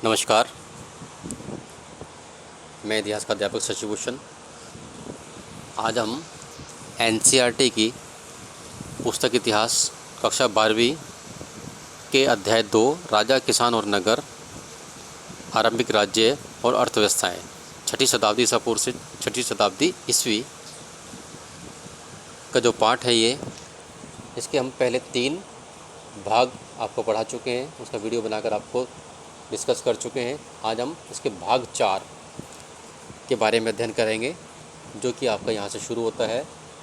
नमस्कार। मैं इतिहास का अध्यापक शशिभूषण। आज हम एनसीईआरटी की पुस्तक इतिहास कक्षा 12वीं के अध्याय 2 राजा, किसान और नगर, आरंभिक राज्य और अर्थव्यवस्थाएं, 6ठी शताब्दी ईसा पूर्व से 6ठी शताब्दी ईस्वी का जो पाठ है इसके हम पहले 3 भाग आपको पढ़ा चुके हैं। उसका वीडियो बनाकर आपको डिस्कस कर चुके हैं। आज हम इसके भाग 4 के बारे में अध्ययन करेंगे, जो कि आपका यहाँ से शुरू होता है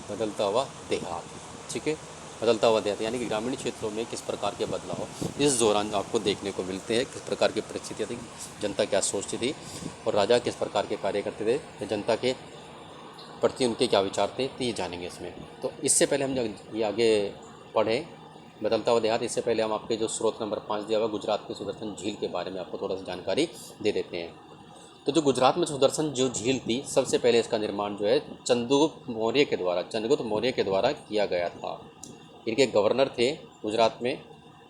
बदलता हुआ देहात। ठीक है, बदलता हुआ देहात यानी कि ग्रामीण क्षेत्रों में किस प्रकार के बदलाव इस दौरान आपको देखने को मिलते हैं, किस प्रकार की परिस्थितियाँ थी, जनता क्या सोचती थी और राजा किस प्रकार के कार्य करते थे, या जनता के प्रति उनके क्या विचार थे, तो ये जानेंगे इसमें। तो इससे पहले हम ये आगे पढ़ें बदलता हुआ देहात, इससे पहले हम आपके जो स्रोत नंबर 5 दिया हुआ गुजरात की सुदर्शन झील के बारे में आपको थोड़ा सा जानकारी दे देते हैं। तो जो गुजरात में सुदर्शन जो झील थी, सबसे पहले इसका निर्माण जो है चंद्रगुप्त मौर्य के द्वारा किया गया था। इनके गवर्नर थे गुजरात में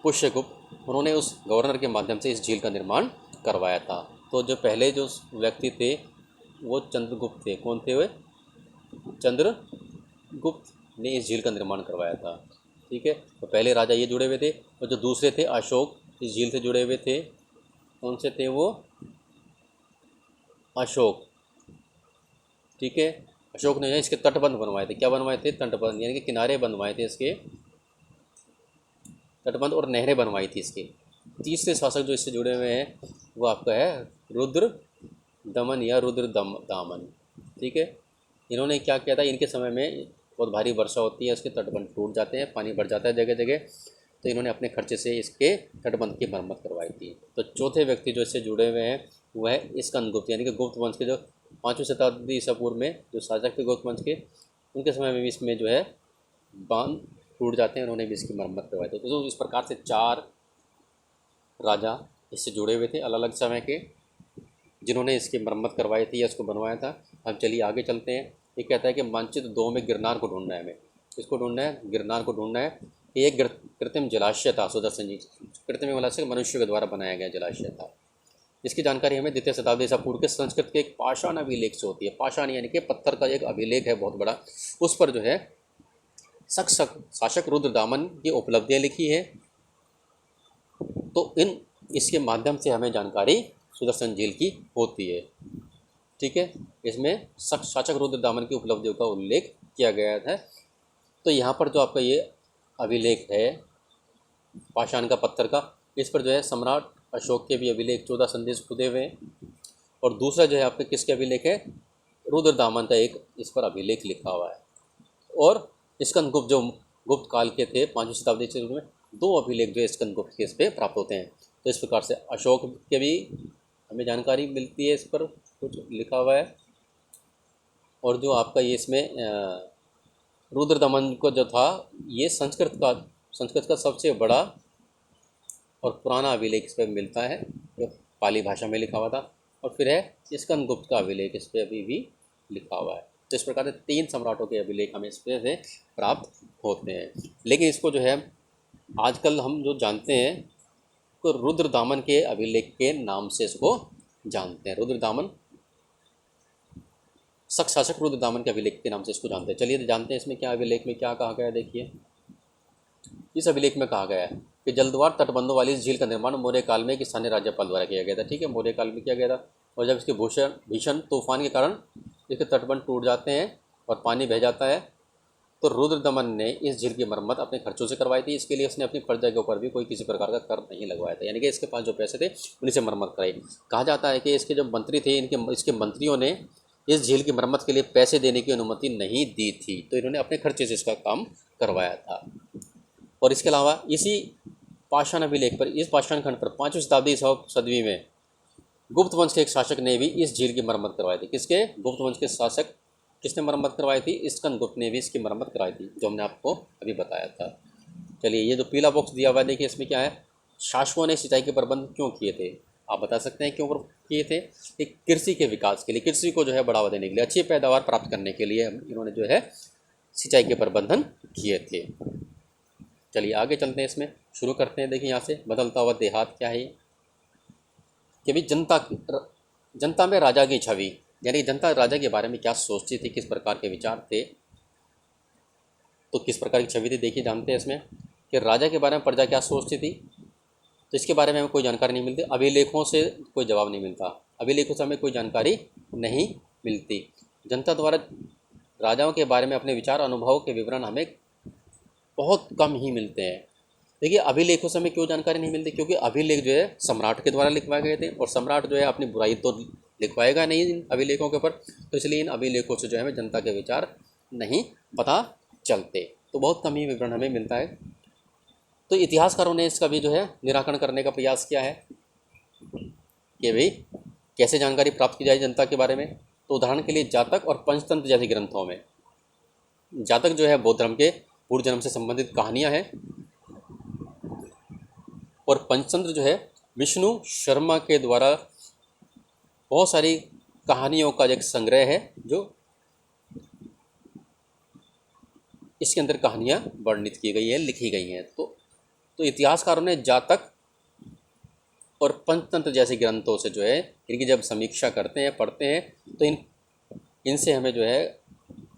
पुष्यगुप्त, उन्होंने उस गवर्नर के माध्यम से इस झील का निर्माण करवाया था। तो जो पहले जो व्यक्ति थे वो चंद्रगुप्त थे। कौन थे वे? चंद्रगुप्त ने इस झील का निर्माण करवाया था। ठीक है, तो पहले राजा ये जुड़े हुए थे, और जो दूसरे थे अशोक, इस झील से जुड़े हुए थे। कौन से थे वो? अशोक। ठीक है, अशोक ने इसके तटबंध बनवाए थे। क्या बनवाए थे? तटबंध, यानी कि किनारे बनवाए थे इसके, तटबंध और नहरें बनवाई थी इसके। तीसरे शासक जो इससे जुड़े हुए हैं वो आपका है रुद्र दमन या रुद्र दामन। ठीक है, इन्होंने क्या किया था, इनके समय में बहुत भारी वर्षा होती है, इसके तटबंध टूट जाते हैं, पानी बढ़ जाता है जगह जगह, तो इन्होंने अपने खर्चे से इसके तटबंध की मरम्मत करवाई थी। तो चौथे व्यक्ति जो इससे जुड़े हुए हैं वह है स्कंदगुप्त, यानी कि गुप्त वंश के जो 5वीं शताब्दी ईसा पूर्व में जो शासक थे गुप्त वंश के, उनके समय में भी इसमें जो है बांध टूट जाते हैं, उन्होंने भी इसकी मरम्मत करवाई थी। तो इस प्रकार से 4 राजा इससे जुड़े हुए थे अलग अलग समय के, जिन्होंने इसकी मरम्मत करवाई थी या इसको बनवाया था। अब चलिए आगे चलते हैं। ये कहता है कि मानचित्र 2 में गिरनार को ढूंढना है हमें। किसको ढूंढना है? गिरनार को ढूंढना है। ये एक कृत्रिम जलाशय था सुदर्शन जी। कृत्रिम जलाशय मनुष्य के द्वारा बनाया गया जलाशय था। इसकी जानकारी हमें द्वितीय शताब्दी ईसा पूर्व के संस्कृत के एक पाषाण अभिलेख से होती है। पाषाण यानी कि पत्थर का एक अभिलेख है बहुत बड़ा, उस पर जो है शासक रुद्रदामन की उपलब्धियाँ लिखी है। तो इसके माध्यम से हमें जानकारी सुदर्शन झील की होती है। ठीक है, इसमें शासक रुद्रदामन की उपलब्धियों का उल्लेख किया गया है। तो यहाँ पर जो आपका ये अभिलेख है पाषाण का, पत्थर का, इस पर जो है सम्राट अशोक के भी अभिलेख 14 संदेश खुदे हुए हैं। और दूसरा जो है आपके किसके अभिलेख है? रुद्रदामन का एक इस पर अभिलेख लिखा हुआ है। और स्कंदगुप्त जो गुप्त काल के थे 5वीं शताब्दी से में 2 अभिलेख जो स्कंदगुप्त के इस पर प्राप्त होते हैं। तो इस प्रकार से अशोक के भी हमें जानकारी मिलती है, इस पर कुछ लिखा हुआ है। और जो आपका ये इसमें रुद्रदमन को जो था, ये संस्कृत का सबसे बड़ा और पुराना अभिलेख इस पर मिलता है, जो पाली भाषा में लिखा हुआ था। और फिर है स्कंदगुप्त का अभिलेख, इस पर अभी भी लिखा हुआ है। तो इस प्रकार से 3 सम्राटों के अभिलेख हमें इस पर से प्राप्त होते हैं। लेकिन इसको जो है आजकल हम जो जानते हैं तो रुद्रदामन के अभिलेख के नाम से इसको जानते हैं। रुद्रदामन, शासक रुद्रदामन के अभिलेख के नाम से इसको जानते हैं। चलिए जानते हैं इसमें क्या अभिलेख में क्या कहा गया है। देखिए, इस अभिलेख में कहा गया है कि जलद्वार तटबंधों वाली इस झील का निर्माण मौर्य काल में एक स्थानीय राज्यपाल द्वारा किया गया था। ठीक है, मौर्य काल में किया गया था। और जब इसके भीषण तूफान के कारण इसके तटबंध टूट जाते हैं और पानी बह जाता है, तो रुद्रदमन ने इस झील की मरम्मत अपने खर्चों से करवाई थी। इसके लिए उसने अपनी प्रजा के ऊपर भी कोई किसी प्रकार का कर नहीं लगवाया था, यानी कि इसके पास जो पैसे थे उन्हीं से मरम्मत कराई। कहा जाता है कि इसके जो मंत्री थे, इसके मंत्रियों ने इस झील की मरम्मत के लिए पैसे देने की अनुमति नहीं दी थी, तो इन्होंने अपने खर्चे से इसका काम करवाया था। और इसके अलावा इसी पाषाण अभिलेख पर, इस पाषाण खंड पर 5वीं शताब्दी सदी में गुप्त वंश के एक शासक ने भी इस झील की मरम्मत करवाई थी। किसके? गुप्त वंश के शासक किसने मरम्मत करवाई थी? स्कंदगुप्त ने भी इसकी मरम्मत कराई थी, जो हमने आपको अभी बताया था। चलिए, ये जो पीला बॉक्स दिया हुआ है देखिए, इसमें क्या है? शासकों ने सिंचाई के प्रबंध क्यों किए थे? आप बता सकते हैं क्यों किए थे? एक कृषि के विकास के लिए, कृषि को जो है बढ़ावा देने के लिए, अच्छी पैदावार प्राप्त करने के लिए इन्होंने जो है सिंचाई के प्रबंधन किए थे। चलिए आगे चलते हैं, इसमें शुरू करते हैं। देखिए यहाँ से बदलता हुआ देहात क्या है। कि भाई जनता में राजा की छवि, यानी जनता राजा के बारे में क्या सोचती थी, किस प्रकार के विचार थे, तो किस प्रकार की छवि थी देखिए जानते हैं इसमें कि राजा के बारे में प्रजा क्या सोचती थी। तो इसके बारे में हमें कोई जानकारी नहीं मिलती, अभिलेखों से कोई जवाब नहीं मिलता, अभिलेखों से हमें कोई जानकारी नहीं मिलती। जनता द्वारा राजाओं के बारे में अपने विचार अनुभव के विवरण हमें बहुत कम ही मिलते हैं। देखिए अभिलेखों से हमें क्यों जानकारी नहीं मिलती, क्योंकि अभिलेख जो है सम्राट के द्वारा लिखवाए गए थे और सम्राट जो है अपनी बुराई तो लिखवाएगा नहीं इन अभिलेखों के ऊपर, तो इसलिए इन अभिलेखों से जो है हमें जनता के विचार नहीं पता चलते, तो बहुत कम ही विवरण हमें मिलता है। तो इतिहासकारों ने इसका भी जो है निराकरण करने का प्रयास किया है कि भाई कैसे जानकारी प्राप्त की जाए जनता के बारे में। तो उदाहरण के लिए जातक और पंचतंत्र जैसे ग्रंथों में, जातक जो है बौद्ध धर्म के पूर्व जन्म से संबंधित कहानियां हैं और पंचतंत्र जो है विष्णु शर्मा के द्वारा बहुत सारी कहानियों का एक संग्रह है जो इसके अंदर कहानियां वर्णित की गई है, लिखी गई हैं। तो इतिहासकारों ने जातक और पंचतंत्र जैसे ग्रंथों से जो है इनकी जब समीक्षा करते हैं, पढ़ते हैं, तो इनसे हमें जो है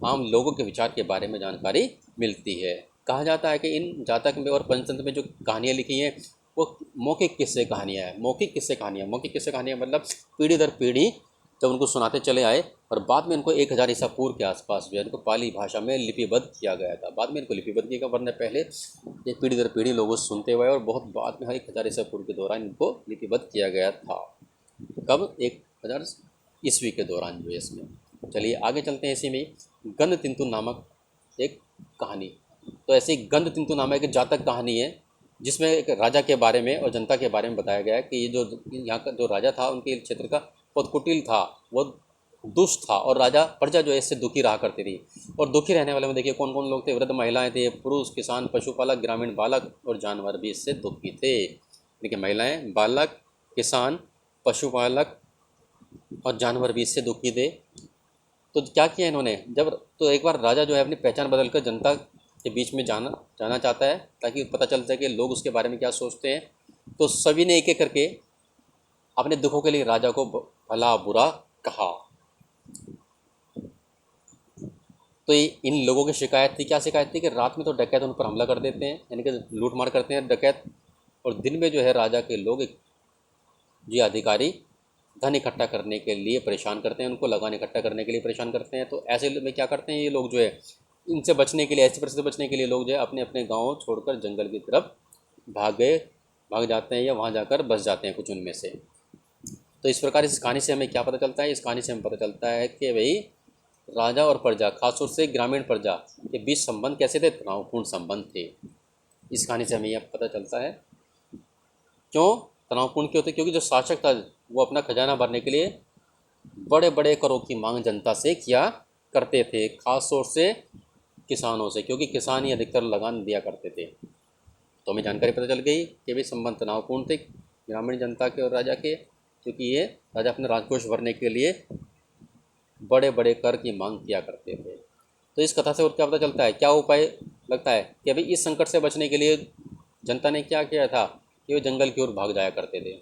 आम लोगों के विचार के बारे में जानकारी मिलती है। कहा जाता है कि इन जातक में और पंचतंत्र में जो कहानियाँ लिखी हैं वो मौखिक किस्से कहानियाँ हैं। मौखिक किस्से कहानियाँ मतलब पीढ़ी दर पीढ़ी जब उनको सुनाते चले आए और बाद में इनको 1000 ईसा पूर्व के आसपास जो है इनको पाली भाषा में लिपिबद्ध किया गया था। बाद में इनको लिपिबद्ध किया गया, वरना पहले ये पीढ़ी दर पीढ़ी लोगों से सुनते हुए और बहुत बाद में 1000 ईसा पूर्व के दौरान इनको लिपिबद्ध किया गया था। कब? 1000 ईस्वी के दौरान जो है इसमें। चलिए आगे चलते हैं। इसी में गंधतिंतु नामक एक कहानी, तो ऐसी गंधतिंतु नामक एक जातक कहानी है जिसमें एक राजा के बारे में और जनता के बारे में बताया गया है कि ये जो यहाँ का जो राजा था उनके क्षेत्र का बहुत कुटिल था, वो दुष्ट था और राजा प्रजा जो है इससे दुखी रहा करती थी। और दुखी रहने वाले में देखिए कौन कौन लोग थे? वृद्ध महिलाएं थे, पुरुष, किसान, पशुपालक, ग्रामीण बालक और जानवर भी इससे दुखी थे। देखिए महिलाएं, बालक, किसान, पशुपालक और जानवर भी इससे दुखी थे। तो क्या किया इन्होंने, जब तो एक बार राजा जो है अपनी पहचान बदलकर जनता के बीच में जाना चाहता है ताकि पता चल सके लोग उसके बारे में क्या सोचते हैं। तो सभी ने एक एक करके अपने दुखों के लिए राजा को भला बुरा कहा। तो इन लोगों की शिकायत थी, क्या शिकायत थी कि रात में तो डकैत उन पर हमला कर देते हैं, यानी कि लूट मार करते हैं डकैत, और दिन में जो है राजा के लोग जी अधिकारी धन इकट्ठा करने के लिए परेशान करते हैं, उनको लगान इकट्ठा करने के लिए परेशान करते हैं। तो ऐसे में क्या करते हैं ये लोग जो है, इनसे बचने के लिए, ऐसी परिस्थिति से बचने के लिए लोग जो है अपने अपने गाँव छोड़कर जंगल की तरफ भाग जाते हैं या वहाँ जाकर बस जाते हैं कुछ उनमें से। तो इस प्रकार इस कहानी से हमें क्या पता चलता है? इस कहानी से हमें पता चलता है कि भाई राजा और प्रजा, खासतौर से ग्रामीण प्रजा के बीच संबंध कैसे थे? तनावपूर्ण संबंध थे। इस कहानी से हमें यह पता चलता है। क्यों तनावपूर्ण क्यों थे? क्योंकि जो शासक था वो अपना खजाना भरने के लिए बड़े बड़े करों की मांग जनता से किया करते थे, खासतौर से किसानों से, क्योंकि किसान ही अधिकतर लगान दिया करते थे। तो हमें जानकारी पता चल गई कि भाई संबंध तनावपूर्ण थे ग्रामीण जनता के और राजा के, क्योंकि ये राजा अपने राजकोष भरने के लिए बड़े बड़े कर की मांग किया करते थे। तो इस कथा से और क्या पता चलता है, क्या उपाय लगता है कि अभी इस संकट से बचने के लिए जनता ने क्या किया था कि वो जंगल की ओर भाग जाया करते थे।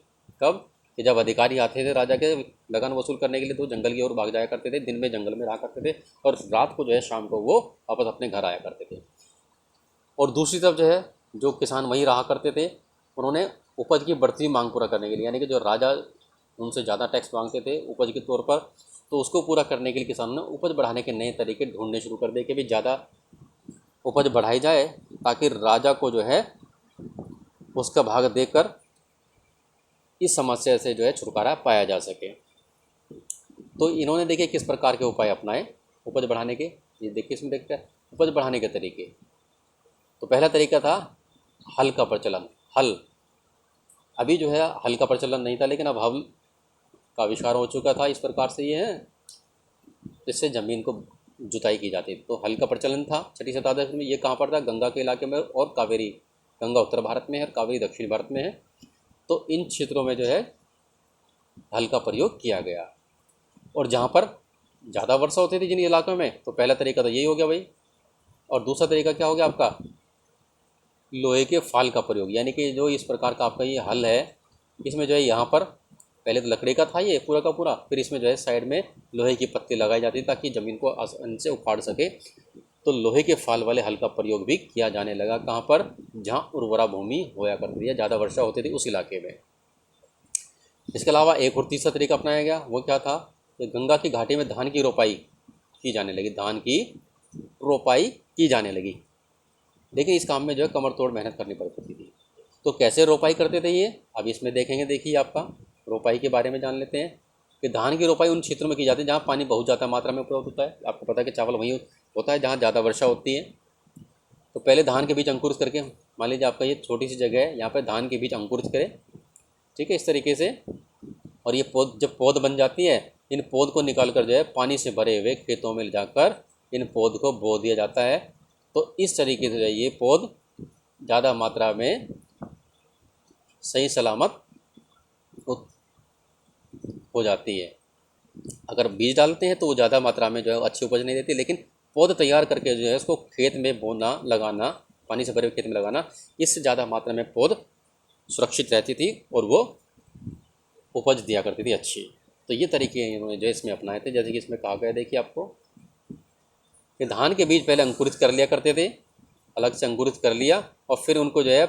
कब? कि जब अधिकारी आते थे राजा के लगान वसूल करने के लिए तो जंगल की ओर भाग जाया करते थे, दिन में जंगल में रहा करते थे और रात को जो है शाम को वो वापस अपने घर आया करते थे। और दूसरी तरफ जो है जो किसान वहीं रहा करते थे, उन्होंने उपज की बढ़ती मांग पूरा करने के लिए, यानी कि जो राजा उनसे ज़्यादा टैक्स मांगते थे उपज के तौर पर, तो उसको पूरा करने के लिए किसानों ने उपज बढ़ाने के नए तरीके ढूंढने शुरू कर दिए कि भाई ज़्यादा उपज बढ़ाई जाए ताकि राजा को जो है उसका भाग देकर इस समस्या से जो है छुटकारा पाया जा सके। तो इन्होंने देखिए किस प्रकार के उपाय अपनाए उपज बढ़ाने के। ये देखिए इसमें देखते हैं उपज बढ़ाने के तरीके। तो पहला तरीका था हल का प्रचलन। हल, अभी जो है हल का प्रचलन नहीं था, लेकिन अब हल का आविष्कार हो चुका था। इस प्रकार से ये है जिससे ज़मीन को जुताई की जाती थी। तो हल का प्रचलन था 6वीं शताब्दी में। ये कहाँ पर था? गंगा के इलाके में, और कावेरी, गंगा उत्तर भारत में है और कावेरी दक्षिण भारत में है। तो इन क्षेत्रों में जो है हल का प्रयोग किया गया। और जहाँ पर ज़्यादा वर्षा होती थी जिन इलाकों में, तो पहला तरीका तो यही हो गया भाई। और दूसरा तरीका क्या हो गया आपका? लोहे के फाल का प्रयोग, यानी कि जो इस प्रकार का आपका ये हल है, इसमें जो है यहाँ पर पहले तो लकड़ी का था ये पूरा का पूरा, फिर इसमें जो है साइड में लोहे की पत्ती लगाई जाती ताकि ज़मीन को आसानी से उखाड़ सके। तो लोहे के फाल वाले हल का प्रयोग भी किया जाने लगा। कहाँ पर? जहाँ उर्वरा भूमि होया करती है, ज़्यादा वर्षा होती थी उस इलाके में। इसके अलावा एक और तीसरा तरीका अपनाया गया, वो क्या था कि गंगा की घाटी में धान की रोपाई की जाने लगी। धान की रोपाई की जाने लगी, लेकिन इस काम में जो है कमर तोड़ मेहनत करनी पड़ती थी। तो कैसे रोपाई करते थे ये, अब इसमें देखेंगे। देखिए आपका रोपाई के बारे में जान लेते हैं कि धान की रोपाई उन क्षेत्रों में की जाती है जहाँ पानी बहुत ज़्यादा मात्रा में उपलब्ध होता है। आपको पता है कि चावल वहीं होता है जहाँ ज़्यादा वर्षा होती है। तो पहले धान के बीज अंकुरित करके, मान लीजिए आपका ये छोटी सी जगह है, यहाँ पर धान के बीज अंकुरित करें, ठीक है, इस तरीके से। और ये पौध, जब पौध बन जाती है, इन पौध को निकाल कर जो है पानी से भरे हुए खेतों में ले जाकर इन पौध को बो दिया जाता है। तो इस तरीके से जो है ये पौध ज़्यादा मात्रा में सही सलामत हो जाती है। अगर बीज डालते हैं तो वो ज़्यादा मात्रा में जो है अच्छी उपज नहीं देती, लेकिन पौध तैयार करके जो है उसको खेत में बोना, लगाना, पानी से भरे हुए खेत में लगाना, इससे ज़्यादा मात्रा में पौध सुरक्षित रहती थी और वो उपज दिया करती थी अच्छी। तो ये तरीके इन्होंने जो इसमें अपनाए थे। जैसे कि इसमें कहा गया, देखिए आपको, कि धान के बीज पहले अंकुरित कर लिया करते थे, अलग से अंकुरित कर लिया, और फिर उनको जो है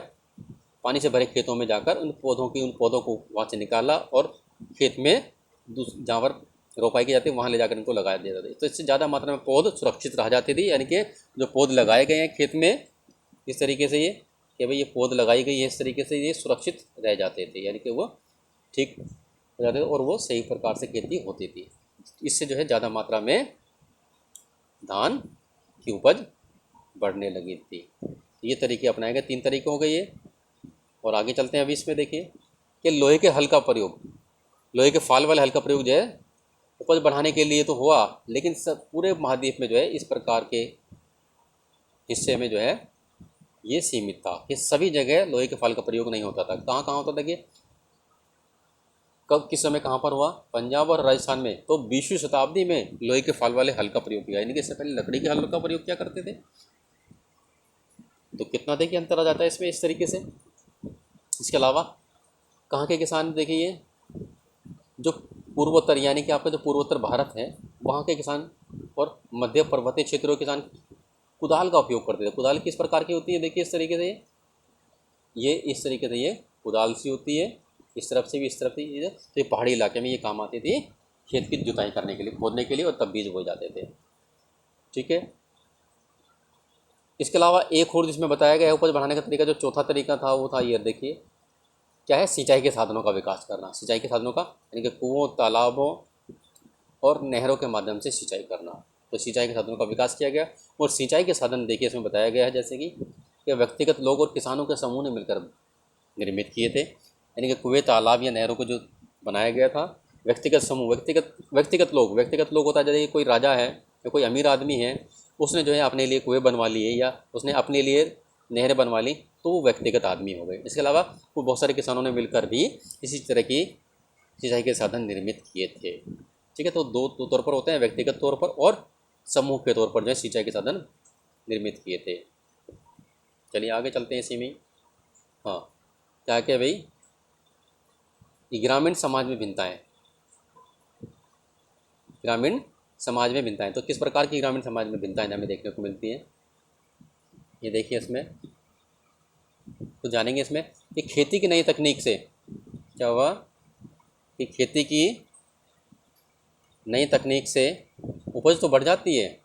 पानी से भरे खेतों में जाकर उन पौधों को वहाँ से निकाला और खेत में जहाँ पर रोपाई की जाती है वहाँ ले जाकर इनको लगाया जाता था। तो इससे ज़्यादा मात्रा में पौध सुरक्षित रह जाती थी। यानी कि जो पौध लगाए गए हैं खेत में, इस तरीके से ये कि भाई ये पौध लगाई गई है, इस तरीके से ये सुरक्षित रह जाते थे, यानी कि वो ठीक हो जाते थे और वो सही प्रकार से खेती होती थी। इससे जो है ज़्यादा मात्रा में धान की उपज बढ़ने लगी थी। ये तरीके अपनाए गए, 3 तरीके हो गए ये। और आगे चलते हैं। अभी इसमें देखिए कि लोहे के हल का प्रयोग, लोहे के फाल वाले हल का प्रयोग जो है उपज बढ़ाने के लिए तो हुआ, लेकिन सब पूरे महाद्वीप में जो है इस प्रकार के हिस्से में जो है ये सीमित था कि सभी जगह लोहे के फाल का प्रयोग नहीं होता था। कहाँ कहाँ होता था? देखिए कब, किस समय, कहाँ पर हुआ? पंजाब और राजस्थान में तो 20वीं शताब्दी में लोहे के फाल वाले हल का प्रयोग किया, यानी कि इससे पहले लकड़ी के हल का प्रयोग क्या करते थे। तो कितना देखिए अंतर आ जाता है इसमें इस तरीके से। इसके अलावा कहाँ के किसान देखिए, जो पूर्वोत्तर, यानी कि आपका जो पूर्वोत्तर भारत है वहाँ के किसान और मध्य पर्वतीय क्षेत्रों के किसान कुदाल का उपयोग करते थे। कुदाल किस प्रकार की होती है? देखिए इस तरीके से, ये इस तरीके से ये कुदाल सी होती है, इस तरफ से भी, इस तरफ से भी। तो ये पहाड़ी इलाके में ये काम आती थी खेत की जुताई करने के लिए, खोदने के लिए, और तब बीज बोए जाते थे। ठीक है। इसके अलावा एक और जिसमें बताया गया है उपज बढ़ाने का तरीका, जो चौथा तरीका था वो था ये, देखिए क्या है, सिंचाई के साधनों का विकास करना। सिंचाई के साधनों का यानी कि कुओं, तालाबों और नहरों के माध्यम से सिंचाई करना। तो सिंचाई के साधनों का विकास किया गया। और सिंचाई के साधन देखिए इसमें बताया गया है, जैसे कि व्यक्तिगत लोग और किसानों के समूह ने मिलकर निर्मित किए थे। यानी कि कुएं, तालाब या नहरों को जो बनाया गया था, व्यक्तिगत समूह, व्यक्तिगत लोग होता है। जैसे कोई राजा है या कोई अमीर आदमी है, उसने जो है अपने लिए कुएं बनवा लिए या उसने अपने लिए नहरें बनवा ली, तो वो व्यक्तिगत आदमी हो गए। इसके अलावा वो बहुत सारे किसानों ने मिलकर भी इसी तरह की सिंचाई के साधन निर्मित किए थे। ठीक है। तो दो तौर पर होते हैं, व्यक्तिगत तौर पर और समूह के तौर पर जो है सिंचाई के साधन निर्मित किए थे। चलिए आगे चलते हैं इसी में। हाँ, क्या क्या भाई, ग्रामीण समाज में भिन्नताएं, ग्रामीण समाज में भिन्नताएं। तो किस प्रकार की ग्रामीण समाज में भिन्नताएं हमें देखने को मिलती हैं, ये देखिए इसमें तो जानेंगे इसमें कि खेती की नई तकनीक से क्या हुआ, कि खेती की नई तकनीक से उपज तो बढ़ जाती है,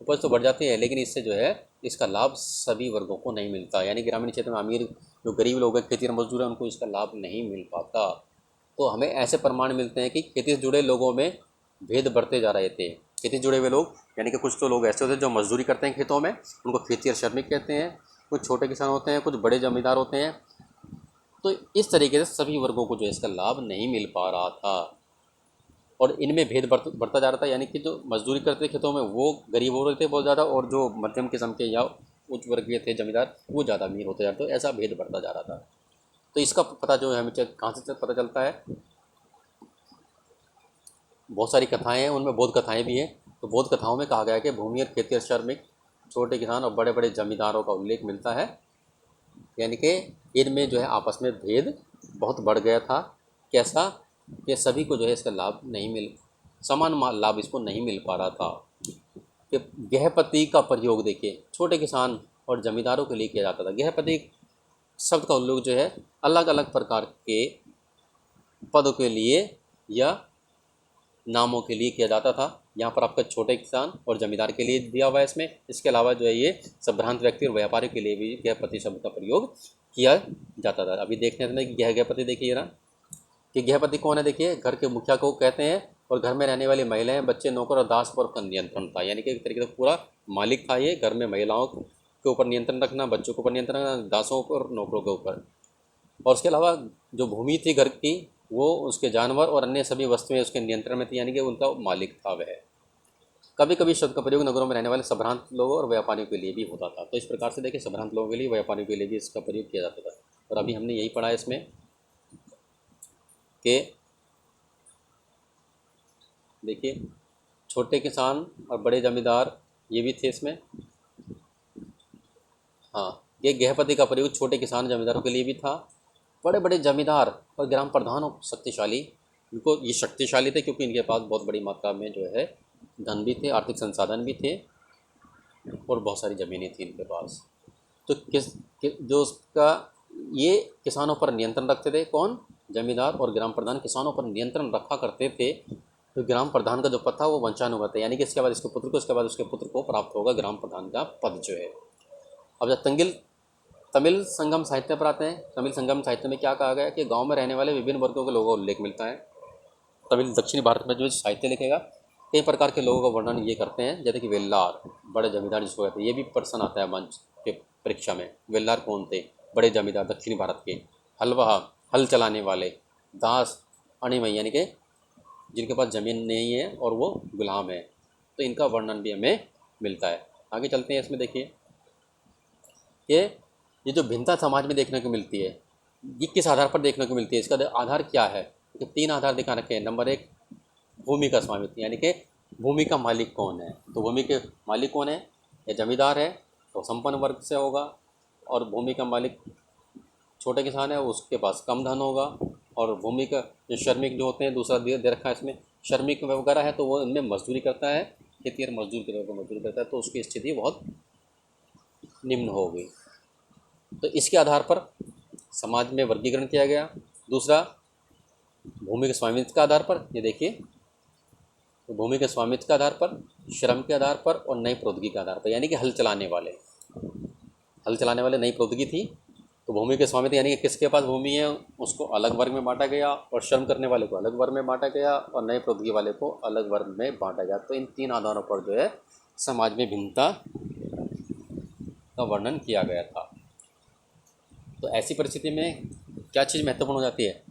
उपज तो बढ़ जाती है, लेकिन इससे जो है इसका लाभ सभी वर्गों को नहीं मिलता। यानी ग्रामीण क्षेत्र में अमीर, जो गरीब लोग हैं, खेती मजदूर हैं, उनको इसका लाभ नहीं मिल पाता। तो हमें ऐसे प्रमाण मिलते हैं कि खेती से जुड़े लोगों में भेद बढ़ते जा रहे थे। खेती से जुड़े हुए लोग यानी कि कुछ तो लोग ऐसे होते हैं जो मजदूरी करते हैं खेतों में, उनको खेती और श्रमिक कहते हैं। कुछ छोटे किसान होते हैं, कुछ बड़े जमींदार होते हैं। तो इस तरीके से सभी वर्गों को जो है इसका लाभ नहीं मिल पा रहा था और इनमें भेद बढ़ता जा रहा था। यानी कि जो मजदूरी करते थे खेतों में वो गरीब हो रहे थे बहुत ज़्यादा, और जो मध्यम किस्म के या उच्च वर्गीय थे जमींदार, वो ज़्यादा अमीर होते जा रहे थे। तो ऐसा भेद बढ़ता जा रहा था। तो इसका पता जो है हमें कहाँ से पता चलता है, बहुत सारी कथाएं हैं, उनमें बौद्ध कथाएं भी हैं। तो बौद्ध कथाओं में कहा गया है कि भूमिहीन, खेती और श्रमिक, छोटे किसान और बड़े बड़े जमींदारों का उल्लेख मिलता है। यानी कि इनमें जो है आपस में भेद बहुत बढ़ गया था। कैसा? कि सभी को जो है इसका लाभ नहीं मिल समान लाभ इसको नहीं मिल पा रहा था। कि गृहपति का प्रयोग देखिए छोटे किसान और जमींदारों के लिए किया जाता था। गृहपति शब्द का उल्लेख जो है अलग अलग प्रकार के पदों के लिए या नामों के लिए किया जाता था। यहाँ पर आपका छोटे किसान और जमींदार के लिए दिया हुआ है इसमें। इसके अलावा जो है ये संभ्रांत व्यक्ति और व्यापारी के लिए भी गृहपति शब्द का प्रयोग किया जाता था। अभी देखने में कि गृहपति देखिए ना कि गृहपति कौन है, देखिए घर के मुखिया को कहते हैं और घर में रहने वाली महिलाएं, बच्चे, नौकर और दास पर उसका नियंत्रण था। यानी कि एक तरीके से पूरा मालिक था ये। घर में महिलाओं के ऊपर नियंत्रण रखना, बच्चों के ऊपर नियंत्रण रखना, दासों पर, नौकरों के ऊपर। और उसके अलावा जो भूमि थी घर की वो उसके जानवर और अन्य सभी वस्तुएं उसके नियंत्रण में थी, यानी कि उनका मालिक था वह। कभी कभी शब्द का प्रयोग नगरों में रहने वाले संभ्रांत लोगों और व्यापारियों के लिए भी होता था। तो इस प्रकार से देखिए संभ्रांत लोगों के लिए, व्यापारियों के लिए भी इसका प्रयोग किया जाता था। और अभी हमने यही पढ़ा है इसमें कि देखिए छोटे किसान और बड़े जमींदार ये भी थे इसमें। हाँ, ये गृहपति का प्रयोग छोटे किसान जमींदारों के लिए भी था। बड़े बड़े जमींदार और ग्राम प्रधान और शक्तिशाली, इनको ये शक्तिशाली थे क्योंकि इनके पास बहुत बड़ी मात्रा में जो है धन भी थे, आर्थिक संसाधन भी थे और बहुत सारी ज़मीनें थी इनके पास। तो जो उसका ये किसानों पर नियंत्रण रखते थे, कौन? जमींदार और ग्राम प्रधान किसानों पर नियंत्रण रखा करते थे। तो ग्राम प्रधान का जो पद था वो वंशानुगत है, यानी कि इसके बाद इसके पुत्र को, इसके बाद उसके पुत्र को प्राप्त होगा ग्राम प्रधान का पद जो है। अब जब तमिल संगम साहित्य पर आते हैं, तमिल संगम साहित्य में क्या कहा गया है कि गांव में रहने वाले विभिन्न वर्गों के लोगों का उल्लेख मिलता है। तमिल दक्षिणी भारत में जो साहित्य लिखेगा कई प्रकार के लोगों का वर्णन ये करते हैं, जैसे कि वेल्लार, बड़े जमींदार जिसको कहते हैं। ये भी प्रश्न आता है मंच के परीक्षा में, वेल्लार कौन थे? बड़े जमींदार दक्षिणी भारत के। हलवा, हल चलाने वाले। दास, अणिमय, यानी कि जिनके पास ज़मीन नहीं है और वो गुलाम है। तो इनका वर्णन भी हमें मिलता है। आगे चलते हैं। इसमें देखिए कि ये जो भिन्नता समाज में देखने को मिलती है ये किस आधार पर देखने को मिलती है, इसका आधार क्या है? तो 3 आधार दिखा रखे हैं। नंबर 1 भूमि का स्वामित्व, यानी कि भूमि का मालिक कौन है। तो भूमि के मालिक कौन है? या जमींदार है तो संपन्न वर्ग से होगा, और भूमि का मालिक छोटे किसान है उसके पास कम धन होगा। और भूमि का जो श्रमिक जो होते हैं, दूसरा दे रखा है इसमें, श्रमिक वगैरह है तो वो इनमें मजदूरी करता है, खेती और मजदूर के तौर पर मजदूरी करता है, तो उसकी स्थिति बहुत निम्न होगी। तो इसके आधार पर समाज में वर्गीकरण किया गया। दूसरा भूमि के स्वामित्व के आधार पर, ये देखिए तो भूमि के स्वामित्व के आधार पर, श्रम के आधार पर और नई प्रौद्योगिकी के आधार पर, यानी कि हल चलाने वाले नई प्रौद्योगिकी थी। तो भूमि के स्वामित्व यानी कि किसके पास भूमि है उसको अलग वर्ग में बांटा गया, और श्रम करने वाले को अलग वर्ग में बांटा गया, और नई प्रौद्योगिकी वाले को अलग वर्ग में बांटा गया। तो इन 3 आधारों पर जो है समाज में भिन्नता का वर्णन किया गया था। तो ऐसी परिस्थिति में क्या चीज़ महत्वपूर्ण हो जाती है?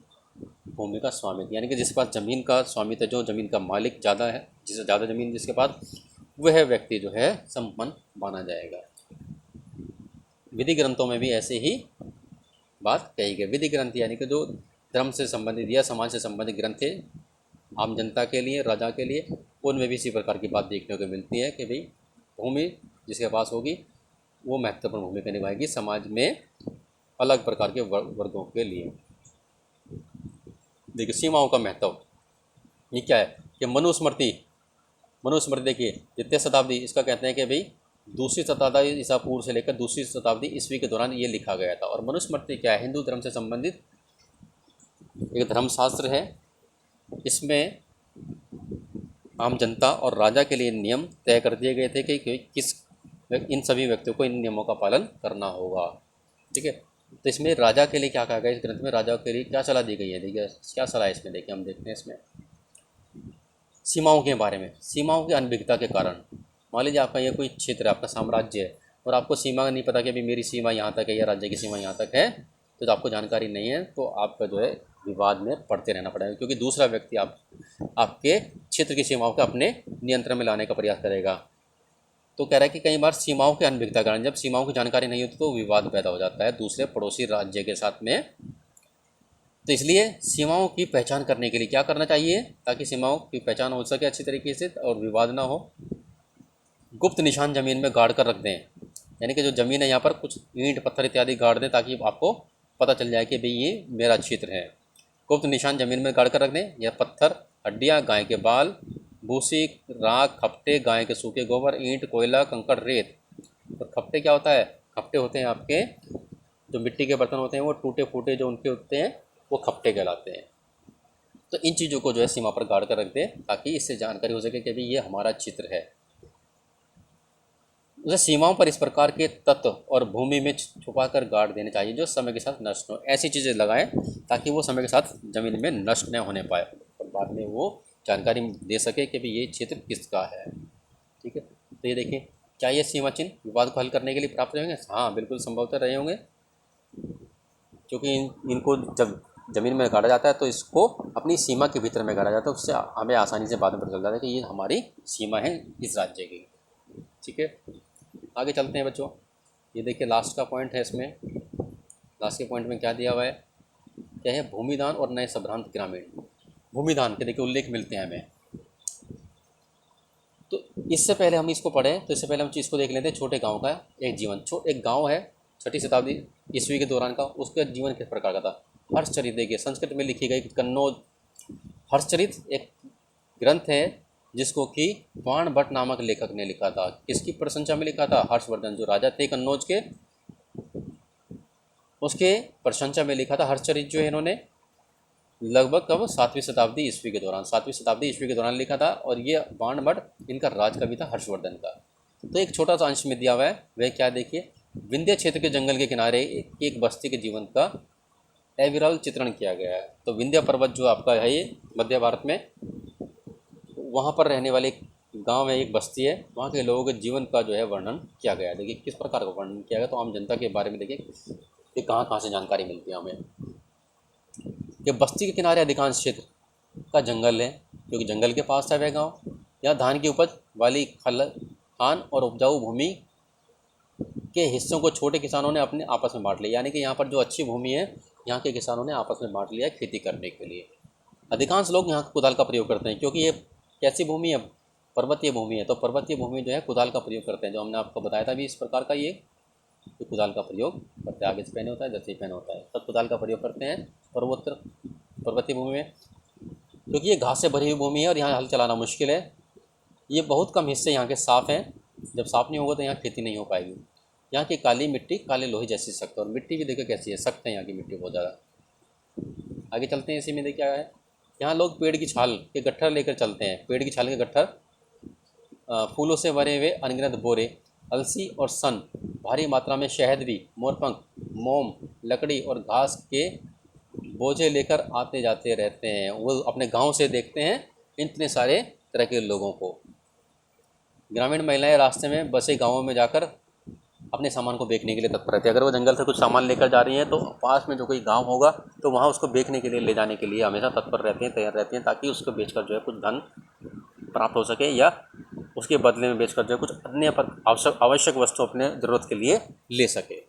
भूमि का स्वामित्व, यानी कि जिसके पास ज़मीन का स्वामित्व है, जो ज़मीन का मालिक ज़्यादा है, जिससे ज़्यादा ज़मीन जिसके पास, वह व्यक्ति जो है संपन्न माना जाएगा। विधि ग्रंथों में भी ऐसे ही बात कही गई। विधि ग्रंथ यानी कि जो धर्म से संबंधित या समाज से संबंधित ग्रंथ थे आम जनता के लिए, राजा के लिए, उनमें भी इसी प्रकार की बात देखने को मिलती है कि भाई भूमि जिसके पास होगी वो महत्वपूर्ण भूमिका निभाएगी समाज में अलग प्रकार के वर्गों के लिए। देखिए सीमाओं का महत्व ये क्या है कि मनुस्मृति देखिए 3वीं शताब्दी, इसका कहते हैं कि भाई 2री शताब्दी ईसा पूर्व से लेकर 2री शताब्दी ईस्वी के दौरान ये लिखा गया था। और मनुस्मृति क्या है? हिंदू धर्म से संबंधित एक धर्मशास्त्र है। इसमें आम जनता और राजा के लिए नियम तय कर दिए गए थे कि किस इन सभी व्यक्तियों को इन नियमों का पालन करना होगा। ठीक है, तो इसमें राजा के लिए क्या कहा गया? इस ग्रंथ में राजा के लिए क्या सलाह दी गई है? देखिए क्या सलाह है इसमें, देखिए हम देखते हैं इसमें सीमाओं के बारे में। सीमाओं की अनभिज्ञता के कारण, मान लीजिए आपका ये कोई क्षेत्र है, आपका साम्राज्य है, और आपको सीमा नहीं पता कि अभी मेरी सीमा यहाँ तक है या राज्य की सीमा यहाँ तक है, तो आपको जानकारी नहीं है, तो आपका जो है विवाद में पड़ते रहना पड़ेगा, क्योंकि दूसरा व्यक्ति आपके क्षेत्र की सीमाओं को अपने नियंत्रण में लाने का प्रयास करेगा। तो कह रहा है कि कई बार सीमाओं की अनभिज्ञता के कारण, जब सीमाओं की जानकारी नहीं होती तो विवाद पैदा हो जाता है दूसरे पड़ोसी राज्य के साथ में। तो इसलिए सीमाओं की पहचान करने के लिए क्या करना चाहिए ताकि सीमाओं की पहचान हो सके अच्छी तरीके से और विवाद ना हो? गुप्त निशान ज़मीन में गाड़ कर रख दें, यानी कि जो ज़मीन है यहाँ पर कुछ ईंट पत्थर इत्यादि गाड़ दें ताकि आपको पता चल जाए कि भाई ये मेरा क्षेत्र है। गुप्त निशान जमीन में गाड़ कर रख दें, या पत्थर, हड्डियाँ, गाय के बाल, भूसी, राख, खपटे, गाय के सूखे गोबर, ईंट, कोयला, कंकड़, रेत। और खपटे क्या होता है? खपटे होते हैं आपके जो मिट्टी के बर्तन होते हैं, वो टूटे फूटे जो उनके होते हैं, वो खपटे कहलाते हैं। तो इन चीज़ों को जो है सीमा पर गाड़ कर रख दें, ताकि इससे जानकारी हो सके कि भाई ये हमारा क्षेत्र है। उसे सीमाओं पर इस प्रकार के तत्व और भूमि में छुपा कर गाड़ देने चाहिए जो समय के साथ नष्ट हो। ऐसी चीज़ें लगाएं ताकि वो समय के साथ ज़मीन में नष्ट न होने पाए और बाद में वो जानकारी दे सके कि भाई ये क्षेत्र किसका है। ठीक है, तो ये देखिए, क्या ये सीमा चिन्ह विवाद को हल करने के लिए प्राप्त रहेंगे? हाँ, बिल्कुल संभवतः रहे होंगे, क्योंकि इनको जब ज़मीन में गाड़ा जाता है तो इसको अपनी सीमा के भीतर में गाड़ा जाता है, उससे हमें आसानी से बाद में पता चल जाता है कि ये हमारी सीमा है इस राज्य की। ठीक है, आगे चलते हैं बच्चों। ये देखिए लास्ट का पॉइंट है, इसमें लास्ट के पॉइंट में क्या दिया हुआ है, क्या है? भूमिदान और नए संभ्रांत ग्रामीण। भूमिदान के देखिए उल्लेख मिलते हैं हमें। तो इससे पहले हम इसको पढ़ें तो इससे पहले हम चीज़ को देख लेते हैं, छोटे गांव का एक जीवन। एक गांव है 6वीं शताब्दी ईस्वी के दौरान का, उसका जीवन किस प्रकार का था। हर्षचरित देखिए संस्कृत में लिखी गई कन्नौज। हर्षचरित एक ग्रंथ है जिसको कि बाण भट्ट नामक लेखक ने लिखा था। किसकी प्रशंसा में लिखा था? हर्षवर्धन जो राजा थे कन्नौज के, उसके प्रशंसा में लिखा था। हर्षचरित जो है इन्होंने लगभग कब? 7वीं शताब्दी ईस्वी के दौरान, 7वीं शताब्दी ईस्वी के दौरान लिखा था। और ये बाण भट्ट इनका राज कवि था हर्षवर्धन का। तो एक छोटा सा अंश में दिया हुआ है, वह क्या देखिए, विंध्य क्षेत्र के जंगल के किनारे एक बस्ती के जीवन का अविरल चित्रण किया गया है। तो विंध्य पर्वत जो आपका है ये मध्य भारत में, वहाँ पर रहने वाले गांव में एक बस्ती है, वहाँ के लोगों के जीवन का जो है वर्णन किया गया है। देखिए किस प्रकार का वर्णन किया गया, तो आम जनता के बारे में देखिए कि कहाँ कहाँ से जानकारी मिलती है हमें। कि बस्ती के किनारे अधिकांश क्षेत्र का जंगल है, क्योंकि जंगल के पास है वह गाँव। यहाँ धान की उपज वाली खान और उपजाऊ भूमि के हिस्सों को छोटे किसानों ने अपने आपस में बांट लिया, यानी कि यहाँ पर जो अच्छी भूमि है यहाँ के किसानों ने आपस में बांट लिया है खेती करने के लिए। अधिकांश लोग यहाँ कुदाल का प्रयोग करते हैं, क्योंकि ये कैसी भूमि है? पर्वतीय भूमि है। तो पर्वतीय भूमि जो है कुदाल का प्रयोग करते हैं, जो हमने आपको बताया था भी इस प्रकार का ये कुदाल का प्रयोग करते हैं। आगे से पहने होता है, जैसे पहने होता है, तब कुदाल का प्रयोग करते हैं पर्वतीय भूमि में, क्योंकि ये घास से भरी हुई भूमि है और यहाँ हल चलाना मुश्किल है। ये बहुत कम हिस्से यहाँ के साफ़ हैं, जब साफ़ नहीं होगा तो यहाँ खेती नहीं हो पाएगी। यहाँ की काली मिट्टी काले लोहे जैसी सख्त, और मिट्टी भी देखो कैसी है, सख्त है यहाँ की मिट्टी बहुत ज़्यादा। आगे चलते हैं, इसी में देखिए क्या है, यहाँ लोग पेड़ की छाल के गट्ठर लेकर चलते हैं। पेड़ की छाल के गट्ठर, फूलों से भरे हुए अनगिनत बोरे, अलसी और सन, भारी मात्रा में शहद भी, मोरपंख, मोम, लकड़ी और घास के बोझे लेकर आते जाते रहते हैं। वो अपने गांव से देखते हैं इतने सारे तरह के लोगों को। ग्रामीण महिलाएं रास्ते में बसे गांवों में जाकर अपने सामान को बेचने के लिए तत्पर रहती है। अगर वो जंगल से कुछ सामान लेकर जा रही हैं तो पास में जो कोई गांव होगा तो वहाँ उसको बेचने के लिए, ले जाने के लिए हमेशा तत्पर रहती हैं, तैयार रहती हैं, ताकि उसको बेचकर जो है कुछ धन प्राप्त हो सके, या उसके बदले में बेचकर जो है कुछ अन्य पर आवश्यक वस्तु अपने ज़रूरत के लिए ले सके।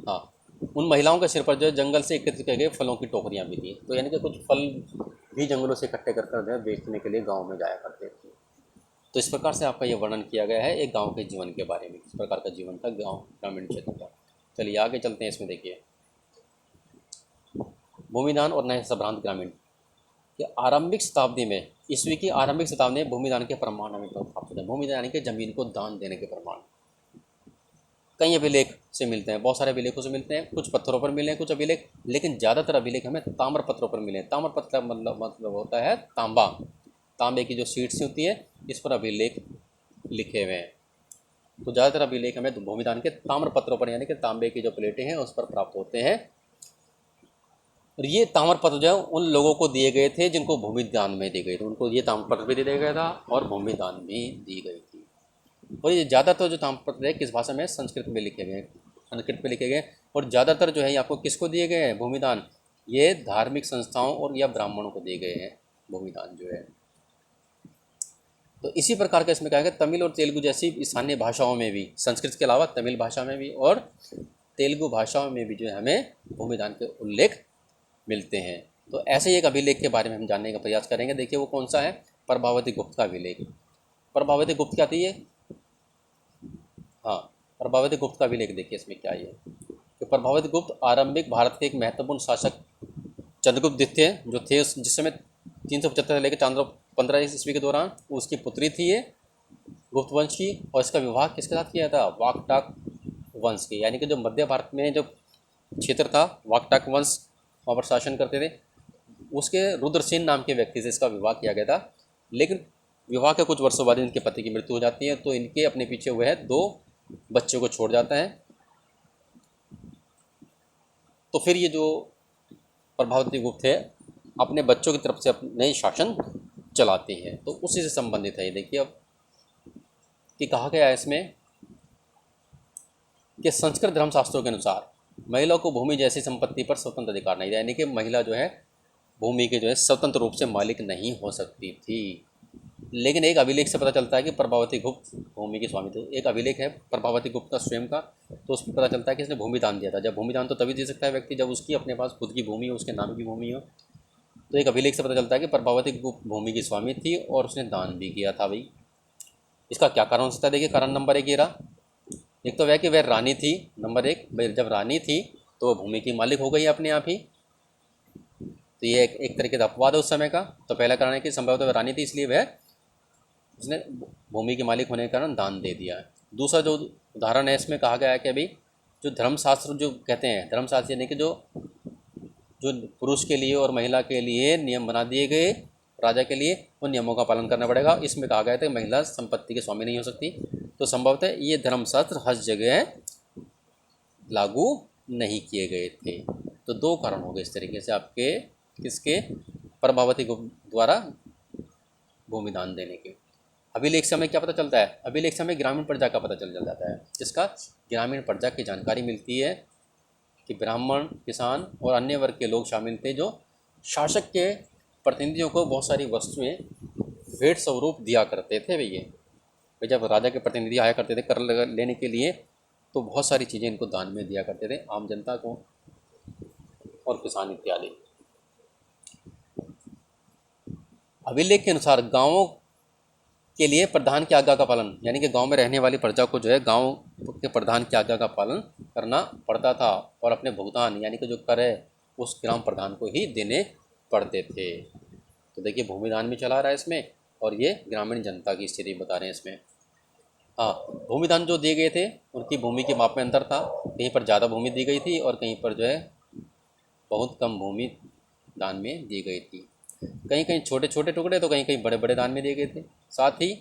हाँ, उन महिलाओं के सिर पर जो है जंगल से एकत्रित किए गए फलों की टोकरियाँ भी थी। तो यानी कि कुछ फल भी जंगलों से इकट्ठे कर जो है बेचने के लिए गाँव में जाया करते थे। तो इस प्रकार से आपका ये वर्णन किया गया है एक गांव के जीवन के बारे में, किस प्रकार का जीवन था गांव ग्रामीण क्षेत्र का। चलिए आगे चलते हैं, इसमें देखिए भूमिदान और नए संभ्रांत ग्रामीण। कि आरंभिक शताब्दी में, ईस्वी की आरंभिक शताब्दी में भूमिदान के प्रमाण हमें प्राप्त होते हैं। भूमिदान यानी कि जमीन को दान देने के प्रमाण कई अभिलेख से मिलते हैं, बहुत सारे अभिलेखों से मिलते हैं। कुछ पत्थरों पर मिले हैं कुछ अभिलेख, लेकिन ज़्यादातर अभिलेख हमें ताम्र पत्रों पर मिले हैं। ताम्र पत्र मतलब होता है तांबा, तांबे की जो शीट्स होती है इस पर अभिलेख लिखे हुए हैं। तो ज़्यादातर अभिलेख हमें भूमिदान के ताम्र पत्रों पर, यानी कि तांबे की जो प्लेटें हैं उस पर प्राप्त होते हैं। और ये ताम्र पत्र जो है उन लोगों को दिए गए थे जिनको भूमिदान में दी गई थी, उनको ये ताम्र पत्र भी दे दिया गया था और भूमिदान भी दी गई थी। और ये ज़्यादातर जो ताम्र पत्र है किस भाषा में? संस्कृत में लिखे गए, संस्कृत में लिखे गए। और ज़्यादातर जो है ये आपको किसको दिए गए हैं भूमिदान? ये धार्मिक संस्थाओं और या ब्राह्मणों को दिए गए हैं भूमिदान जो है। तो इसी प्रकार का इसमें क्या है, तमिल और तेलुगु जैसी स्थानीय भाषाओं में भी, संस्कृत के अलावा तमिल भाषा में भी और तेलुगु भाषाओं में भी जो है हमें भूमिदान के उल्लेख मिलते हैं। तो ऐसे ही एक अभिलेख के बारे में हम जानने का प्रयास करेंगे। देखिए वो कौन सा है? प्रभावती गुप्त का अभिलेख। प्रभावती गुप्त क्या थी ये? हाँ, प्रभावती गुप्त का अभिलेख देखिए इसमें क्या है। कि प्रभावती गुप्त आरंभिक भारत के एक महत्वपूर्ण शासक चंद्रगुप्त द्वितीय जो थे जिस समय 375 से लेकर 415 ईस्वी के दौरान, उसकी पुत्री थी ये गुप्त वंश की। और इसका विवाह किसके साथ किया था? वाकटाक वंश के, यानी कि जो मध्य भारत में जो क्षेत्र था वाकटाक वंश वहाँ पर शासन करते थे, उसके रुद्रसेन नाम के व्यक्ति से इसका विवाह किया गया था। लेकिन विवाह के कुछ वर्षों बाद इनके पति की मृत्यु हो जाती है, तो इनके अपने पीछे हुए है 2 बच्चों को छोड़ जाता है। तो फिर ये जो प्रभावती गुप्त है अपने बच्चों की तरफ से अपने शासन चलाते हैं। तो उसी से संबंधित है ये। देखिए अब कि कहा गया है इसमें कि संस्कृत धर्मशास्त्रों के अनुसार महिला को भूमि जैसी संपत्ति पर स्वतंत्र अधिकार नहीं था, यानी कि महिला जो है भूमि के जो है स्वतंत्र रूप से मालिक नहीं हो सकती थी। लेकिन एक अभिलेख से पता चलता है कि प्रभावती गुप्त भूमि की स्वामी थे। एक अभिलेख है प्रभावती गुप्त का स्वयं का, तो उसमें पता चलता है कि इसने भूमि दान दिया था। जब भूमि दान तो तभी दे सकता है व्यक्ति जब उसकी अपने पास खुद की भूमि हो, उसके नाम की भूमि हो। तो एक अभिलेख से पता चलता है कि प्रभावती गुप्त भूमि की स्वामी थी और उसने दान भी किया था। भाई इसका क्या कारण हो सकता है? देखिए कारण नंबर 1 ये रहा। एक तो वह कि वह रानी थी, नंबर 1 भाई जब रानी थी तो वह भूमि की मालिक हो गई अपने आप ही। तो ये एक तरीके का अपवाद है उस समय का। तो पहला कारण है कि संभवतः वह रानी थी इसलिए वह उसने भूमि के मालिक होने के कारण दान दे दिया है। दूसरा जो उदाहरण है इसमें कहा गया है कि अभी जो धर्मशास्त्र जो कहते हैं, धर्मशास्त्र यानी कि जो जो पुरुष के लिए और महिला के लिए नियम बना दिए गए राजा के लिए, उन नियमों का पालन करना पड़ेगा। इसमें कहा गया था कि महिला संपत्ति के स्वामी नहीं हो सकती। तो संभवतः ये धर्मशास्त्र हर जगह लागू नहीं किए गए थे। तो 2 कारण हो गए इस तरीके से आपके किसके? प्रभावती द्वारा भूमि दान देने के। अभिलेख से हमें क्या पता चलता है? अभिलेख से हमें ग्रामीण प्रजा का पता चल जाता है। जिसका ग्रामीण प्रजा की जानकारी मिलती है कि ब्राह्मण, किसान और अन्य वर्ग के लोग शामिल थे जो शासक के प्रतिनिधियों को बहुत सारी वस्तुएं भेंट स्वरूप दिया करते थे। भैया जब राजा के प्रतिनिधि आया करते थे कर लेने के लिए, तो बहुत सारी चीज़ें इनको दान में दिया करते थे, आम जनता को और किसान इत्यादि। अभिलेख के अनुसार गाँवों के लिए प्रधान की आज्ञा का पालन, यानी कि गांव में रहने वाली प्रजा को जो है गांव के प्रधान की आज्ञा का पालन करना पड़ता था और अपने भुगतान यानी कि जो कर है उस ग्राम प्रधान को ही देने पड़ते थे। तो देखिए भूमिदान भी चला रहा है इसमें और ये ग्रामीण जनता की स्थिति बता रहे हैं इसमें। हाँ, भूमिदान जो दिए गए थे उनकी भूमि के माप में अंतर था। कहीं पर ज़्यादा भूमि दी गई थी और कहीं पर जो है बहुत कम भूमि दान में दी गई थी। कहीं कहीं छोटे छोटे टुकड़े तो कहीं कहीं बड़े बड़े दान में दिए गए थे। साथ ही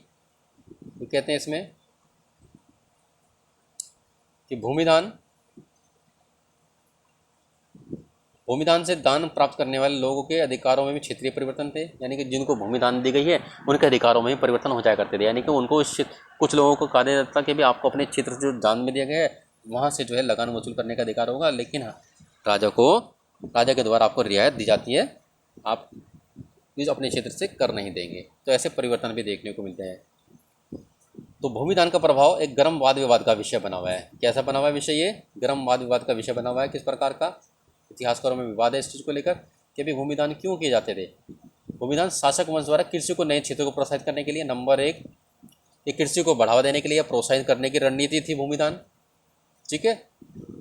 कहते हैं इसमें कि भूमिदान से दान प्राप्त करने वाले लोगों के अधिकारों में भी क्षेत्रीय परिवर्तन थे, यानी कि जिनको भूमिदान दी गई है उनके अधिकारों में भी परिवर्तन हो जाया करते थे। यानी कि उनको कुछ लोगों को कहा जाता कि भी आपको अपने क्षेत्र से जो दान में दिया गया है वहाँ से जो है लगान वसूल करने का अधिकार होगा, लेकिन राजा के द्वारा आपको रियायत दी जाती है, आप अपने क्षेत्र से कर नहीं देंगे। तो ऐसे परिवर्तन भी देखने को मिलते हैं। तो भूमिदान का प्रभाव एक गर्म वाद विवाद का विषय बना हुआ है। कैसा बना हुआ है विषय? ये गर्म वाद विवाद का विषय बना हुआ है। किस प्रकार का? इतिहासकारों में विवाद है इस चीज़ को लेकर कि अभी भूमिदान क्यों किए जाते थे। भूमिदान शासक वंश द्वारा कृषि को नए क्षेत्रों को प्रोत्साहित करने के लिए, नंबर 1 ये कृषि को बढ़ावा देने के लिए प्रोत्साहित करने की रणनीति थी भूमिदान, ठीक है।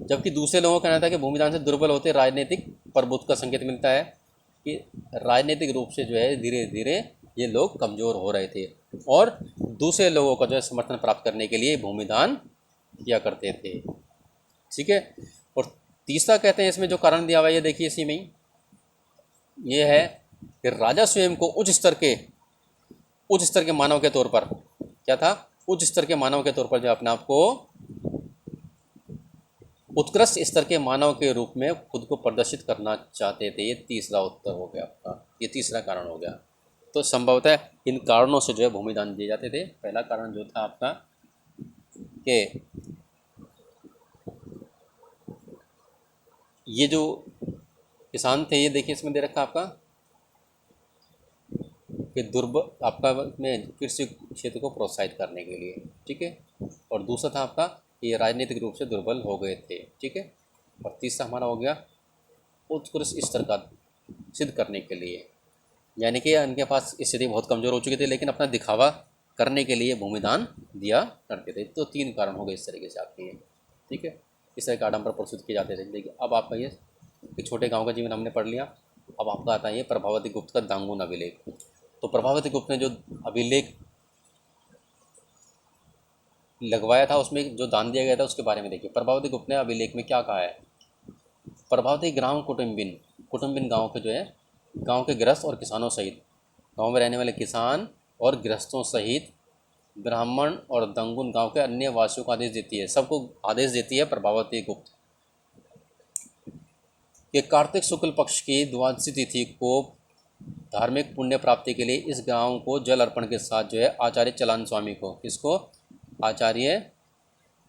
जबकि दूसरे लोगों का कहना था कि भूमिदान से दुर्बल होते राजनीतिक प्रभुत्व का संकेत मिलता है कि राजनीतिक रूप से जो है धीरे धीरे ये लोग कमज़ोर हो रहे थे और दूसरे लोगों का जो है समर्थन प्राप्त करने के लिए भूमिदान किया करते थे, ठीक है। और तीसरा कहते हैं इसमें जो कारण दिया हुआ है ये देखिए इसी में ही ये है कि राजा स्वयं को उच्च स्तर के मानव के तौर पर क्या था? उच्च स्तर के मानव के तौर पर जो अपने आप को उत्कृष्ट स्तर के मानव के रूप में खुद को प्रदर्शित करना चाहते थे। ये तीसरा उत्तर हो गया आपका, ये तीसरा कारण हो गया। तो संभवतः इन कारणों से जो है भूमिदान दिए जाते थे। पहला कारण जो था आपका कि ये जो किसान थे, ये देखिए इसमें दे रखा आपका कि दुर्बल आपका में कृषि क्षेत्र को प्रोत्साहित करने के लिए, ठीक है। और दूसरा था आपका ये राजनीतिक रूप से दुर्बल हो गए थे, ठीक है। और तीसरा हमारा हो गया उत्कृष्ट स्तर का सिद्ध करने के लिए, यानी कि उनके पास स्थिति बहुत कमज़ोर हो चुकी थी लेकिन अपना दिखावा करने के लिए भूमिदान दिया करते थे। तो 3 कारण हो गए इस तरीके से आपके, ठीक है। इस तरह के आडंबर प्रस्तुत किए जाते थे। देखिए अब आपका ये एक छोटे गांव का जीवन हमने पढ़ लिया। अब आपका आता है ये प्रभावती गुप्त का दांगून अभिलेख। तो प्रभावती गुप्त ने जो अभिलेख लगवाया था, उसमें जो दान दिया गया था उसके बारे में देखिए। प्रभावती गुप्त ने अभिलेख में क्या कहा है। प्रभावती ग्राम कुटुम्बिन गांव के जो है, गांव के गृहस्थ और किसानों सहित, गांव में रहने वाले किसान और गृहस्थों सहित ब्राह्मण और दंगुन गांव के अन्य वासियों को आदेश देती है, सबको आदेश देती है प्रभावती गुप्त कि कार्तिक शुक्ल पक्ष की द्वादशी तिथि को धार्मिक पुण्य प्राप्ति के लिए इस गांव को जल अर्पण के साथ जो है आचार्य चलान स्वामी को, किसको, आचार्य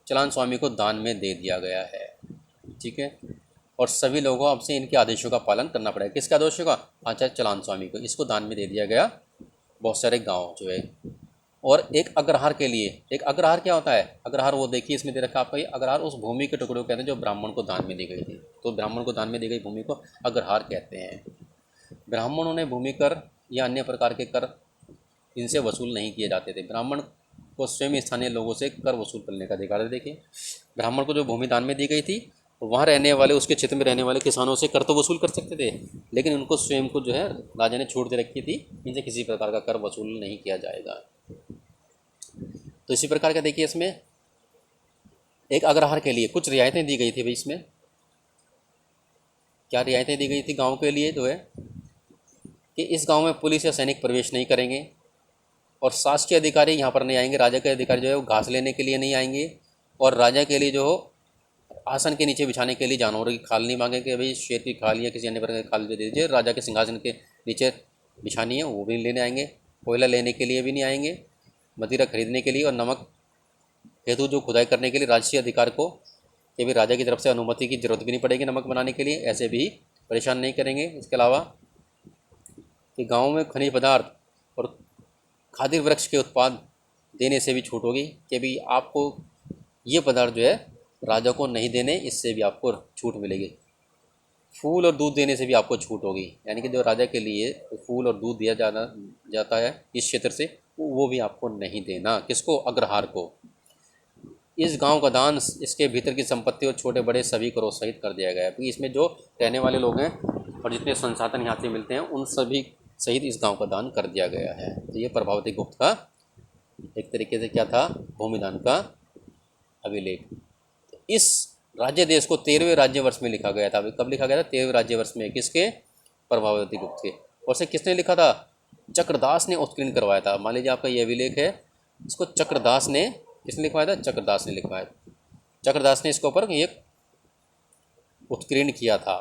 चलान स्वामी को दान में दे दिया गया है। ठीक है, और सभी लोगों को अब से इनके आदेशों का पालन करना पड़ेगा। किसके आदेशों का, आचार्य चलान स्वामी को, इसको दान में दे दिया गया बहुत सारे गांव जो है। और एक अग्रहार के लिए, एक अग्रहार क्या होता है, अग्रहार वो देखिए इसमें दे रखा आपका, ये अग्रहार उस भूमि के टुकड़े को कहते हैं जो ब्राह्मण को दान में दी गई थी। तो ब्राह्मण को दान में दी गई भूमि को अग्रहार कहते हैं। ब्राह्मणों ने भूमि कर या अन्य प्रकार के कर इनसे वसूल नहीं किए जाते थे। ब्राह्मण को स्वयं स्थानीय लोगों से कर वसूल करने का अधिकार है। देखिए ब्राह्मण को जो भूमि दान में दी गई थी, वहाँ रहने वाले, उसके क्षेत्र में रहने वाले किसानों से कर तो वसूल कर सकते थे, लेकिन उनको स्वयं को जो है राजा ने छूट दे रखी थी, इनसे किसी प्रकार का कर वसूल नहीं किया जाएगा। तो इसी प्रकार का देखिए इसमें एक अग्रहार के लिए कुछ रियायतें दी गई थी भाई। इसमें क्या रियायतें दी गई थी गांव के लिए, जो है कि इस गांव में पुलिस या सैनिक प्रवेश नहीं करेंगे, और शासकीय अधिकारी यहाँ पर नहीं आएंगे। राजा के अधिकारी जो है वो घास लेने के लिए नहीं आएंगे, और राजा के लिए जो हो आसन के नीचे बिछाने के लिए जानवरों की खाल नहीं मांगेंगे, भाई शेर की खाल या किसी अन्य प्रकार की खाल दे दीजिए, राजा के सिंहासन के नीचे बिछानी है, वो भी लेने आएंगे। कोयला लेने के लिए भी नहीं आएंगे, मदिरा खरीदने के लिए और नमक हेतु जो खुदाई करने के लिए राजसी अधिकार को, कि भी राजा की तरफ से अनुमति की जरूरत भी नहीं पड़ेगी नमक बनाने के लिए, ऐसे भी परेशान नहीं करेंगे। इसके अलावा कि गाँव में खनिज पदार्थ और खाद्य वृक्ष के उत्पाद देने से भी छूट होगी, कि भी आपको ये पदार्थ जो है राजा को नहीं देने, इससे भी आपको छूट मिलेगी। फूल और दूध देने से भी आपको छूट होगी, यानी कि जो राजा के लिए फूल और दूध दिया जाता है इस क्षेत्र से, वो भी आपको नहीं देना। किसको, अग्रहार को। इस गांव का दान इसके भीतर की संपत्ति और छोटे बड़े सभी करों सहित कर दिया गया है, क्योंकि इसमें जो रहने वाले लोग हैं और जितने संसाधन यहाँ से मिलते हैं उन सभी सहित इस गांव का दान कर दिया गया है। तो ये प्रभावती गुप्त का एक तरीके से क्या था, भूमिदान का अभिलेख। इस राज्य देश को 13वें राज्य वर्ष में लिखा गया था। कब लिखा गया था, 13वें राज्य वर्ष में। किसके, प्रभावती गुप्त के। और से किसने लिखा था, चक्रदास ने उत्कीर्ण करवाया था। मान लीजिए आपका ये अभिलेख है, इसको चक्रदास ने, किसने लिखवाया था, चक्रदास ने लिखवाया। चक्रदास ने इसके ऊपर एक उत्कीर्ण किया था।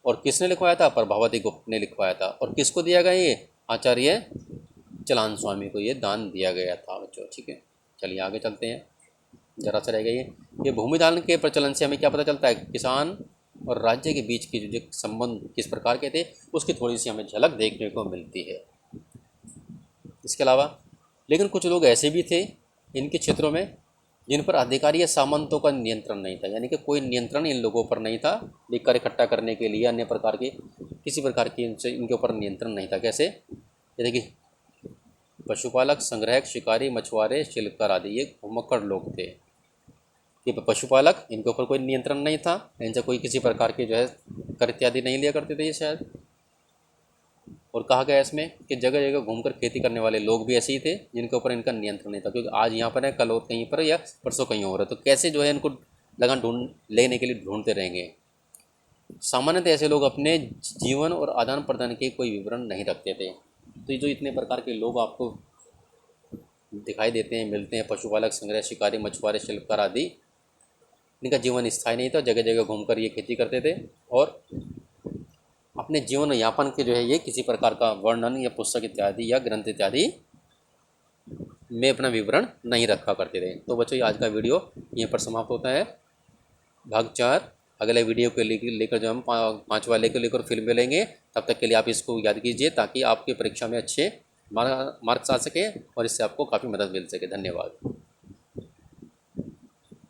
और किसने लिखवाया था, प्रभावती गुप्त ने लिखवाया था। और किसको दिया गया, ये आचार्य चलान स्वामी को ये दान दिया गया था बच्चों। ठीक है, चलिए आगे चलते हैं। जरा सा रह गई ये भूमिदान के प्रचलन से हमें क्या पता चलता है, किसान और राज्य के बीच की जो संबंध किस प्रकार के थे, उसकी थोड़ी सी हमें झलक देखने को मिलती है। इसके अलावा लेकिन कुछ लोग ऐसे भी थे इनके क्षेत्रों में जिन पर अधिकारी या सामंतों का नियंत्रण नहीं था, यानी कि कोई नियंत्रण इन लोगों पर नहीं था। लेकर इकट्ठा करने के लिए अन्य प्रकार के किसी प्रकार की इनके ऊपर नियंत्रण नहीं था। कैसे, जैसे कि पशुपालक, संग्राहक, शिकारी, मछुआरे, शिल्पकार आदि ये घुमक्कड़ लोग थे। ये पशुपालक, इनके ऊपर कोई नियंत्रण नहीं था, इनसे कोई किसी प्रकार के जो है कर इत्यादि नहीं लिया करते थे ये शायद। और कहा गया इसमें कि जगह जगह घूमकर खेती करने वाले लोग भी ऐसे ही थे जिनके ऊपर इनका नियंत्रण नहीं था, क्योंकि आज यहाँ पर है, कल और कहीं पर या परसों कहीं और है, तो कैसे जो है इनको लगान लेने के लिए ढूंढते रहेंगे। सामान्यतः ऐसे लोग अपने जीवन और आदान प्रदान के कोई विवरण नहीं रखते थे। तो ये जो इतने प्रकार के लोग आपको दिखाई देते हैं, मिलते हैं, पशुपालक, संग्रह, शिकारी, मछुआरे, शिल्पकार आदि, इनका जीवन स्थायी नहीं था। जगह जगह घूमकर ये खेती करते थे और अपने जीवन यापन के जो है ये किसी प्रकार का वर्णन या पुस्तक इत्यादि या ग्रंथ इत्यादि में अपना विवरण नहीं रखा करते थे। तो बच्चों, ये आज का वीडियो यहीं पर समाप्त होता है। भाग 4 अगले वीडियो के लेकर जो हम 5वां लेकर फिर मिलेंगे। तब तक के लिए आप इसको याद कीजिए ताकि आपकी परीक्षा में अच्छे मार्क्स आ सके और इससे आपको काफ़ी मदद मिल सके। धन्यवाद।